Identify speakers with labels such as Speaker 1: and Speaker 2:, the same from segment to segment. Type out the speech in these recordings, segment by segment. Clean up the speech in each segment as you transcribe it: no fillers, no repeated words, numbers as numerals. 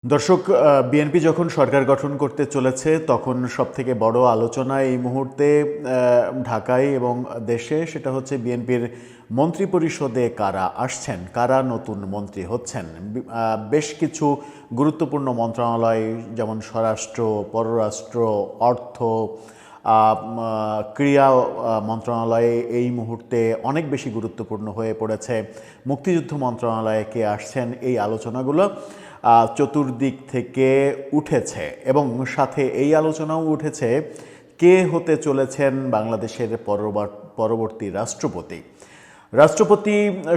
Speaker 1: দর্শক, বিএনপি যখন সরকার গঠন করতে চলেছে তখন সবথেকে বড় আলোচনা এই মুহূর্তে ঢাকায় এবং দেশে সেটা হচ্ছে বিএনপির মন্ত্রিপরিষদে কারা আসছেন, কারা নতুন মন্ত্রী হচ্ছেন। বেশ কিছু গুরুত্বপূর্ণ মন্ত্রণালয় যেমন স্বরাষ্ট্র, পররাষ্ট্র, অর্থ, ক্রীড়া মন্ত্রণালয়ে এই মুহূর্তে অনেক বেশি গুরুত্বপূর্ণ হয়ে পড়েছে। মুক্তিযুদ্ধ মন্ত্রণালয়ে কে আসছেন, এই আলোচনাগুলো চতুর্দিক থেকে উঠেছে এবং সাথে এই আলোচনাও উঠেছে কে হতে চলেছেন বাংলাদেশের পরবর্তী রাষ্ট্রপতি। রাষ্ট্রপতি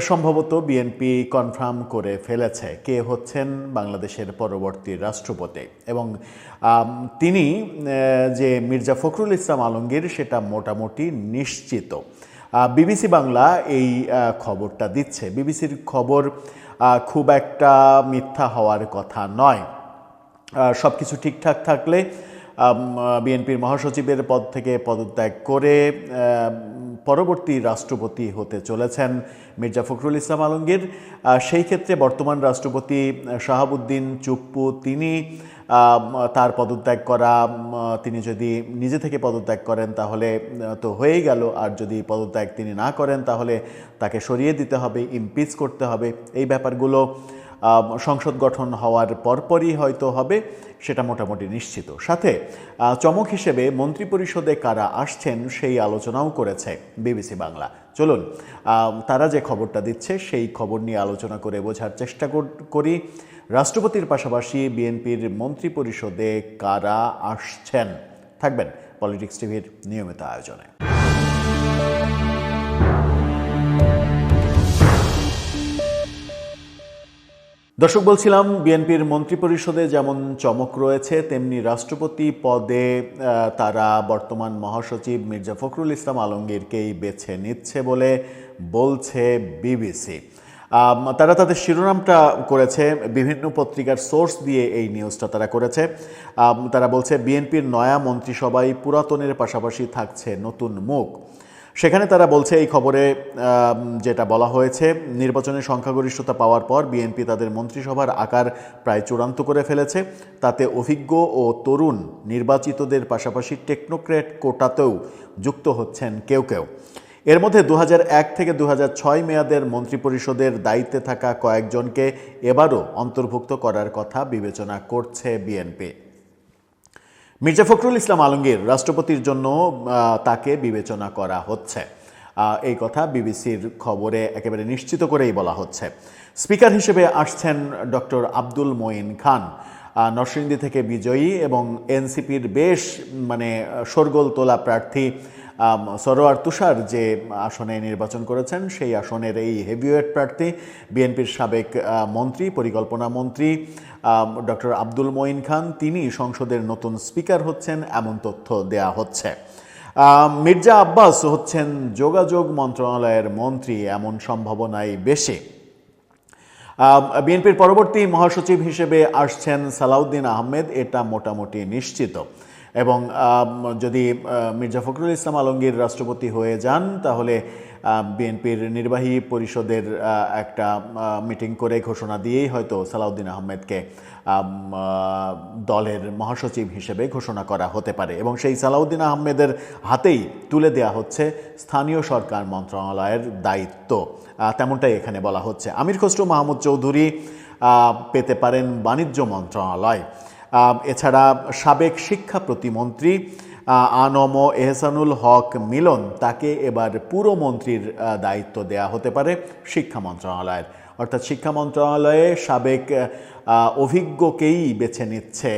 Speaker 1: সম্ভবত বিএনপি কনফার্ম করে ফেলেছে কে হচ্ছেন বাংলাদেশের পরবর্তী রাষ্ট্রপতি এবং তিনি যে মির্জা ফখরুল ইসলাম আলমগীর সেটা মোটামুটি নিশ্চিত। বিবিসি বাংলা এই খবরটা দিচ্ছে। বিবিসির খবর খুব একটা মিথ্যা হওয়ার কথা নয়। সব কিছু ঠিকঠাক থাকলে বিএনপির মহাসচিবের পদ থেকে পদত্যাগ করে পরবর্তী রাষ্ট্রপতি হতে চলেছেন মির্জা ফখরুল ইসলাম আলমগীর। সেই ক্ষেত্রে বর্তমান রাষ্ট্রপতি শাহাবুদ্দিন চুপ্পু তিনি তার পদত্যাগ করা, তিনি যদি নিজে থেকে পদত্যাগ করেন তাহলে তো হয়েই গেল, আর যদি পদত্যাগ তিনি না করেন তাহলে তাকে সরিয়ে দিতে হবে, ইমপিচ করতে হবে। এই ব্যাপারগুলো সংসদ গঠন হওয়ার পরপরই হয়তো হবে, সেটা মোটামুটি নিশ্চিত। সাথে চমক হিসেবে মন্ত্রিপরিষদে কারা আসছেন সেই আলোচনাও করেছে বিবিসি বাংলা। চলুন তারা যে খবরটা দিচ্ছে সেই খবর নিয়ে আলোচনা করে বোঝার চেষ্টা করি রাষ্ট্রপতির পাশাপাশি বিএনপির মন্ত্রিপরিষদে কারা আসছেন। থাকবেন পলিটিক্স টিভির নিয়মিত আয়োজনে। দর্শক, বলছিলাম বিএনপির মন্ত্রিপরিষদে যেমন চমক রয়েছে তেমনি রাষ্ট্রপতি পদে তারা বর্তমান মহাসচিব মির্জা ফখরুল ইসলাম আলমগীরকেই বেছে নিচ্ছে বলে বলছে বিবিসি। তারা তাদের শিরোনামটা করেছে, বিভিন্ন পত্রিকার সোর্স দিয়ে এই নিউজটা তারা করেছে। তারা বলছে বিএনপির নয়া মন্ত্রিসভায় পুরাতনের পাশাপাশি থাকছে নতুন মুখ। সেখানে তারা বলছে এই খবরে যেটা বলা হয়েছে, নির্বাচনে সংখ্যাগরিষ্ঠতা পাওয়ার পর বিএনপি তাদের মন্ত্রিসভার আকার প্রায় চূড়ান্ত করে ফেলেছে। তাতে অভিজ্ঞ ও তরুণ নির্বাচিতদের পাশাপাশি টেকনোক্র্যাট কোটাতেও যুক্ত হচ্ছেন কেউ কেউ। এর মধ্যে 2001 থেকে 2006 মেয়াদের মন্ত্রিপরিষদের দায়িত্বে থাকা কয়েকজনকে এবারও অন্তর্ভুক্ত করার কথা বিবেচনা করছে বিএনপি। মির্জা ফখরুল ইসলাম আলমগীর রাষ্ট্রপতির জন্য তাকে বিবেচনা করা হচ্ছে, এই কথা বিবিসির খবরে একেবারে নিশ্চিত করেই বলা হচ্ছে। স্পিকার হিসেবে আসছেন ডক্টর আব্দুল মঈন খান, নরসিংদী থেকে বিজয়ী এবং এনসিপির বেশ শোরগোল তোলা প্রার্থী সরোয়ার তুষার যে আসনে নির্বাচন করেছেন সেই আসনের এই হেভিওয়েট প্রার্থী বিএনপির সাবেক মন্ত্রী, পরিকল্পনা মন্ত্রী ডক্টর আব্দুল মঈন খান, তিনি সংসদের নতুন স্পিকার হচ্ছেন এমন তথ্য দেয়া হচ্ছে। মির্জা আব্বাস হচ্ছেন যোগাযোগ মন্ত্রণালয়ের মন্ত্রী, এমন সম্ভাবনাই বেশি। বিএনপির পরবর্তী মহাসচিব হিসেবে আসছেন সালাউদ্দিন আহমেদ, এটা মোটামুটি নিশ্চিত। এবং যদি মির্জা ফখরুল ইসলাম আলমগীর রাষ্ট্রপতি হয়ে যান তাহলে বিএনপির নির্বাহী পরিষদের একটা মিটিং করে ঘোষণা দিয়েই হয়তো সালাউদ্দিন আহমেদকে দলের মহাসচিব হিসেবে ঘোষণা করা হতে পারে এবং সেই সালাউদ্দিন আহমেদের হাতেই তুলে দেয়া হচ্ছে স্থানীয় সরকার মন্ত্রণালয়ের দায়িত্ব, তেমনটাই এখানে বলা হচ্ছে। আমির খসরু মাহমুদ চৌধুরী পেতে পারেন বাণিজ্য মন্ত্রণালয়। এছাড়া সাবেক শিক্ষা প্রতিমন্ত্রী আনম এহসানুল হক মিলন, তাকে এবার পুরমন্ত্রীর দায়িত্ব দেয়া হতে পারে শিক্ষা মন্ত্রণালয়ের। অর্থাৎ শিক্ষা মন্ত্রণালয়ে সাবেক অভিজ্ঞকেই বেছে নিচ্ছে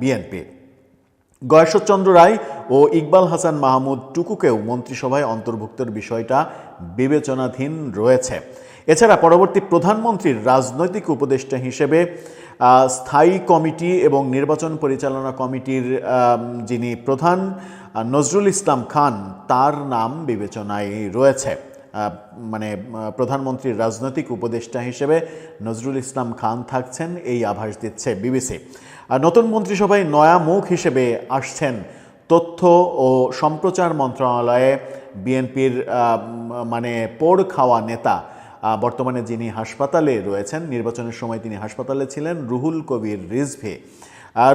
Speaker 1: বিএনপি। গয়েশ্বরচন্দ্র রায় ও ইকবাল হাসান মাহমুদ টুকুকেও মন্ত্রিসভায় অন্তর্ভুক্তের বিষয়টা বিবেচনাধীন রয়েছে। এছাড়া পরবর্তী প্রধানমন্ত্রীর রাজনৈতিক উপদেষ্টা হিসেবে স্থায়ী কমিটি এবং নির্বাচন পরিচালনা কমিটির যিনি প্রধান নজরুল ইসলাম খান, তার নাম বিবেচনায় রয়েছে। প্রধানমন্ত্রীর রাজনৈতিক উপদেষ্টা হিসেবে নজরুল ইসলাম খান থাকছেন, এই আভাস দিচ্ছে বিবিসি। নতুন মন্ত্রিসভায় নয়া মুখ হিসেবে আসছেন তথ্য ও সম্প্রচার মন্ত্রণালয়ে বিএনপির পোড় খাওয়া নেতা বর্তমানে যিনি হাসপাতালে রয়েছেন, নির্বাচনের সময় তিনি হাসপাতালে ছিলেন, রুহুল কবির রিজভী।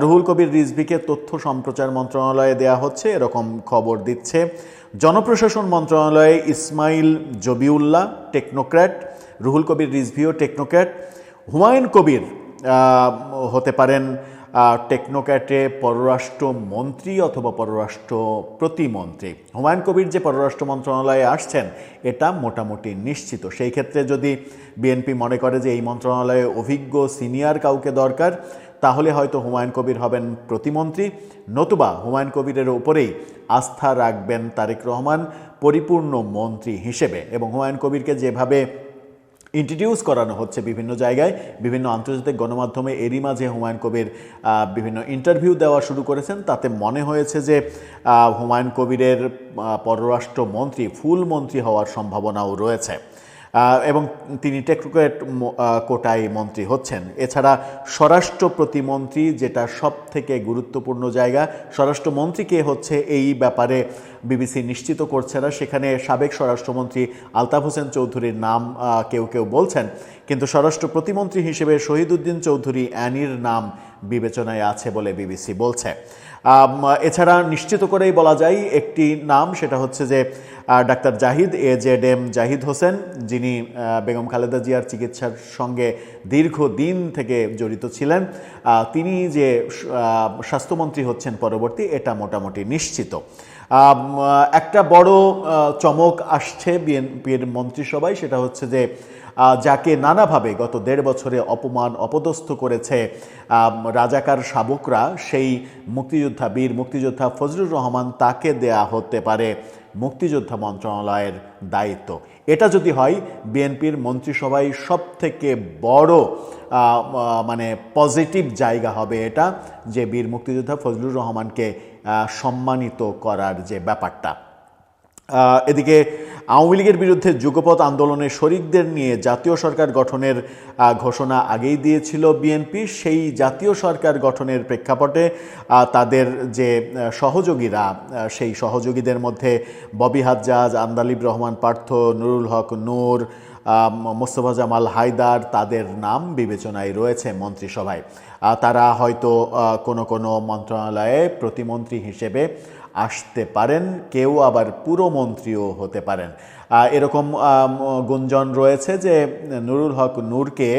Speaker 1: রুহুল কবির রিজভীকে তথ্য সম্প্রচার মন্ত্রণালয়ে দেয়া হচ্ছে, এরকম খবর দিচ্ছে। জনপ্রশাসন মন্ত্রণালয়ে ইসমাইল জবিউল্লাহ টেকনোক্র্যাট, রুহুল কবির রিজভীও টেকনোক্র্যাট। হুমায়ুন কবির হতে পারেন টেকনোক্র্যাটে পররাষ্ট্রমন্ত্রী অথবা পররাষ্ট্র প্রতিমন্ত্রী। হুমায়ুন কবির যে পররাষ্ট্র মন্ত্রণালয়ে আসছেন এটা মোটামুটি নিশ্চিত। সেই ক্ষেত্রে যদি বিএনপি মনে করে যে এই মন্ত্রণালয়ে অভিজ্ঞ সিনিয়র কাউকে দরকার, তাহলে হয়তো হুমায়ুন কবির হবেন প্রতিমন্ত্রী, নতুবা হুমায়ুন কবিরের উপরেই আস্থা রাখবেন তারেক রহমান পরিপূর্ণ মন্ত্রী হিসেবে। এবং হুমায়ুন কবিরকে যেভাবে ইন্ট্রোডিউস করানো হচ্ছে বিভিন্ন জায়গায়, বিভিন্ন আন্তর্জাতিক গণমাধ্যমে, এরই মাঝে হুমায়ুন কবির বিভিন্ন ইন্টারভিউ দেওয়া শুরু করেছেন, তাতে মনে হয়েছে যে হুমায়ুন কবিরের পররাষ্ট্রমন্ত্রী, ফুল মন্ত্রী হওয়ার সম্ভাবনাও রয়েছে এবং তিনি টেকনোক্র্যাট কোটায় মন্ত্রী হচ্ছেন। এছাড়া স্বরাষ্ট্র প্রতিমন্ত্রী, যেটা সব থেকে গুরুত্বপূর্ণ জায়গা, স্বরাষ্ট্রমন্ত্রী কে হচ্ছে এই ব্যাপারে বিবিসি নিশ্চিত করছে না। সেখানে সাবেক স্বরাষ্ট্রমন্ত্রী আলতাফ হোসেন চৌধুরীর নাম কেউ কেউ বলছেন, কিন্তু স্বরাষ্ট্র প্রতিমন্ত্রী হিসেবে শহীদউদ্দিন চৌধুরী অ্যানির নাম বিবেচনায় আছে বলে বিবিসি বলছে। এছাড়া নিশ্চিত করেই বলা যায় একটি নাম, সেটা হচ্ছে যে ডাক্তার জাহিদ, AZM জাহিদ হোসেন, যিনি বেগম খালেদা জিয়ার চিকিৎসার সঙ্গে দীর্ঘদিন থেকে জড়িত ছিলেন, তিনি যে স্বাস্থ্যমন্ত্রী হচ্ছেন পরবর্তী, এটা মোটামুটি নিশ্চিত। একটা বড় চমক আসছে বিএনপির মন্ত্রিসভায়, সেটা হচ্ছে যে যাকে নানাভাবে গত 1.5 বছরে অপমান অপদস্থ করেছে রাজাকার শাবকরা, সেই মুক্তিযোদ্ধা, বীর মুক্তিযোদ্ধা ফজলুর রহমান, তাকে দেয়া হতে পারে মুক্তিযোদ্ধা মন্ত্রণালয়ের দায়িত্ব। এটা যদি হয়, বিএনপির মন্ত্রিসভায় সবথেকে বড় মানে পজিটিভ জায়গা হবে এটা, যে বীর মুক্তিযোদ্ধা ফজলুর রহমানকে সম্মানিত করার যে ব্যাপারটা। এদিকে আওয়ামী লীগের বিরুদ্ধে যুগপৎ আন্দোলনের শরিকদের নিয়ে জাতীয় সরকার গঠনের ঘোষণা আগেই দিয়েছিল বিএনপি। সেই জাতীয় সরকার গঠনের প্রেক্ষাপটে তাদের যে সহযোগীরা, সেই সহযোগীদের মধ্যে ববি হাজ্জাজ, আন্দালিব রহমান পার্থ, নুরুল হক নূর, মোস্তফা জামাল হায়দার, তাদের নাম বিবেচনায় রয়েছে মন্ত্রিসভায়। তারা হয়তো কোনো কোনো মন্ত্রণালয়ে প্রতিমন্ত্রী হিসেবে আসতে পারেন, কেউ আবার পুরমন্ত্রীও হতে পারেন। এরকম গুঞ্জন রয়েছে যে নুরুল হক নূরকে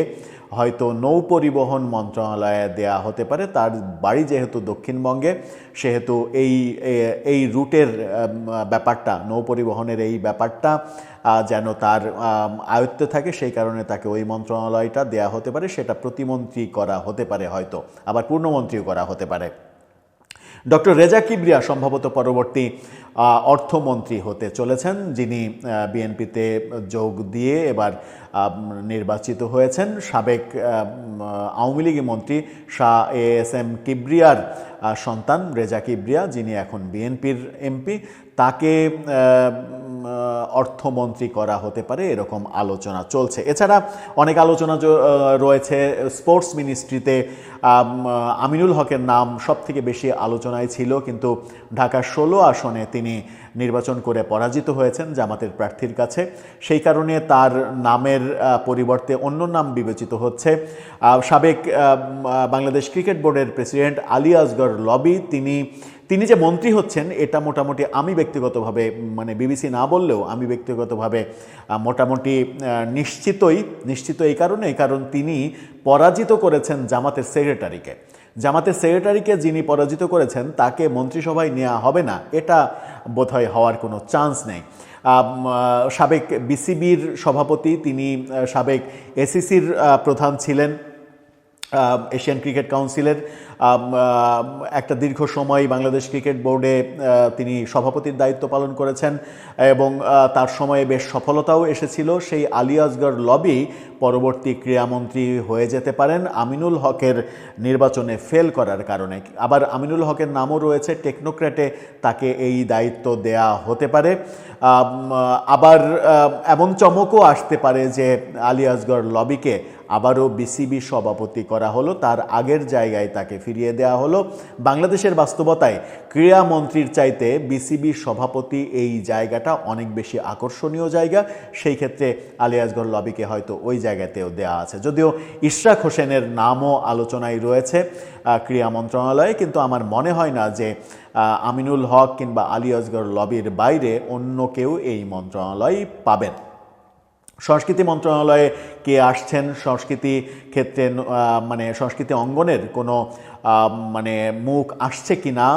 Speaker 1: হয়তো নৌ পরিবহন মন্ত্রণালয়ে দেয়া হতে পারে। তার বাড়ি যেহেতু দক্ষিণবঙ্গে, সেহেতু এই রুটের ব্যাপারটা, নৌ পরিবহনের এই ব্যাপারটা যেন তার আয়ত্তে থাকে, সেই কারণে তাকে ওই মন্ত্রণালয়টা দেয়া হতে পারে। সেটা প্রতিমন্ত্রী করা হতে পারে, হয়তো আবার পূর্ণমন্ত্রীও করা হতে পারে। ডক্টর রেজা কিবরিয়া সম্ভবত পরবর্তী অর্থমন্ত্রী হতে চলেছেন, যিনি বিএনপিতে যোগ দিয়ে এবার নির্বাচিত হয়েছেন। সাবেক আওয়ামী লীগ মন্ত্রী শাহ ASM কিবরিয়ার সন্তান রেজা কিবরিয়া, যিনি এখন বিএনপির এমপি, তাকে অর্থমন্ত্রী করা হতে পারে, এরকম আলোচনা চলছে। এছাড়া অনেক আলোচনা রয়েছে স্পোর্টস মিনিস্ট্রিতে। আমিনুল হকের নাম সবথেকে বেশি আলোচনায় ছিল, কিন্তু ঢাকা 16 আসনে তিনি নির্বাচন করে পরাজিত হয়েছেন জামাতের প্রার্থীর কাছে। সেই কারণে তার নামের পরিবর্তে অন্য নাম বিবেচিত হচ্ছে। সাবেক বাংলাদেশ ক্রিকেট বোর্ডের প্রেসিডেন্ট আলী আসগর লবি, তিনি যে মন্ত্রী হচ্ছেন, এটা মোটামুটি আমি ব্যক্তিগতভাবে, মানে বিবিসি না বললেও আমি ব্যক্তিগতভাবে মোটামুটি নিশ্চিত এই কারণ তিনি পরাজিত করেছেন জামাতের সেক্রেটারিকে। যিনি পরাজিত করেছেন তাকে মন্ত্রিসভায় নেওয়া হবে না, এটা বোধহয় হওয়ার কোনো চান্স নেই। সাবেক বিসিবির সভাপতি, তিনি সাবেক ACCর প্রধান ছিলেন, এশিয়ান ক্রিকেট কাউন্সিলের একটা দীর্ঘ সময় বাংলাদেশ ক্রিকেট বোর্ডে তিনি সভাপতির দায়িত্ব পালন করেছেন এবং তার সময়ে বেশ সফলতাও এসেছিল। সেই আলী আসগর লবি পরবর্তী ক্রীড়ামন্ত্রী হয়ে যেতে পারেন আমিনুল হকের নির্বাচনে ফেল করার কারণে। আবার আমিনুল হকের নামও রয়েছে টেকনোক্র্যাটে, তাকে এই দায়িত্ব দেয়া হতে পারে। আবার এমন চমকও আসতে পারে যে আলী আসগর লবিকে আবারও বিসিবি সভাপতি করা হলো, তার আগের জায়গায় তাকে ফিরিয়ে দেওয়া হলো। বাংলাদেশের বাস্তবতায় ক্রীড়ামন্ত্রীর চাইতে বিসিবি সভাপতি এই জায়গাটা অনেক বেশি আকর্ষণীয় জায়গা, সেই ক্ষেত্রে আলী আসগর লবিকে হয়তো ওই জায়গাতেও দেওয়া আছে। যদিও ইশরাক হোসেনের নামও আলোচনায় রয়েছে ক্রীড়া মন্ত্রণালয়ে, কিন্তু আমার মনে হয় না যে আমিনুল হক কিংবা আলী আসগর লবির বাইরে অন্য কেউ এই মন্ত্রণালয় পাবেন। সংস্কৃতি মন্ত্রণালয়ে কে আসছেন, সংস্কৃতি ক্ষেত্রে মানে সংস্কৃতি অঙ্গনের কোনো মানে মুখ আসছে কি না,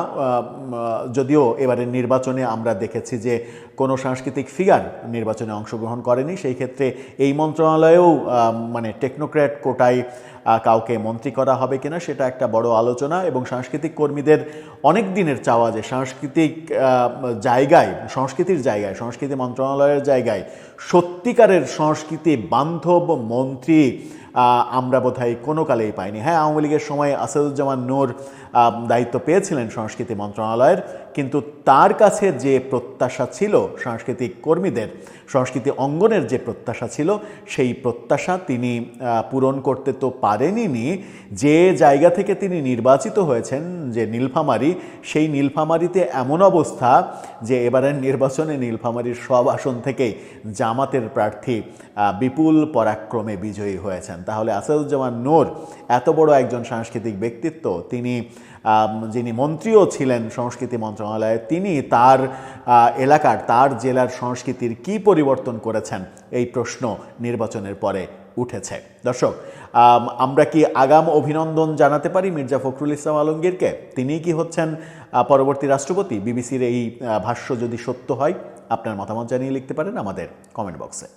Speaker 1: যদিও এবারের নির্বাচনে আমরা দেখেছি যে কোনো সাংস্কৃতিক ফিগার নির্বাচনে অংশগ্রহণ করেনি, সেই ক্ষেত্রে এই মন্ত্রণালয়েও মানে টেকনোক্র্যাট কোটায় কাউকে মন্ত্রী করা হবে কিনা সেটা একটা বড় আলোচনা। এবং সাংস্কৃতিক কর্মীদের অনেক দিনের চাওয়া যে সাংস্কৃতিক জায়গায়, সংস্কৃতির জায়গায়, সংস্কৃতি মন্ত্রণালয়ের জায়গায় সত্যিকারের সংস্কৃতি বান্ধব মন্ত্রী আমরা বোধহয় কোনো কালেই পাইনি। হ্যাঁ, আওয়ামী লীগের সময় আসাদুজ্জামান নূর দায়িত্ব পেয়েছিলেন সংস্কৃতি মন্ত্রণালয়ের, কিন্তু তার কাছে যে প্রত্যাশা ছিল সাংস্কৃতিক কর্মীদের, সংস্কৃতি অঙ্গনের যে প্রত্যাশা ছিল, সেই প্রত্যাশা তিনি পূরণ করতে তো পারেনই। যে জায়গা থেকে তিনি নির্বাচিত হয়েছেন, যে নীলফামারী, সেই নীলফামারীতে এমন অবস্থা যে এবারের নির্বাচনে নীলফামারীর সব আসন থেকেই জামাতের প্রার্থী বিপুল পরাক্রমে বিজয়ী হয়েছেন। তাহলে আসাদুজ্জামান নূর এত বড় একজন সাংস্কৃতিক ব্যক্তিত্ব, তিনি যিনি মন্ত্রীও ছিলেন সংস্কৃতি মন্ত্রণালয়ে, তিনি তার এলাকার, তার জেলার সংস্কৃতির কি পরিবর্তন করেছেন, এই প্রশ্ন নির্বাচনের পরে উঠেছে। দর্শক, আমরা কি আগাম অভিনন্দন জানাতে পারি মির্জা ফখরুল ইসলাম আলমগীরকে? তিনিই কি হচ্ছেন পরবর্তী রাষ্ট্রপতি? বিবিসির এই ভাষ্য যদি সত্য হয়, আপনার মতামত জানিয়ে লিখতে পারেন আমাদের কমেন্ট বক্সে।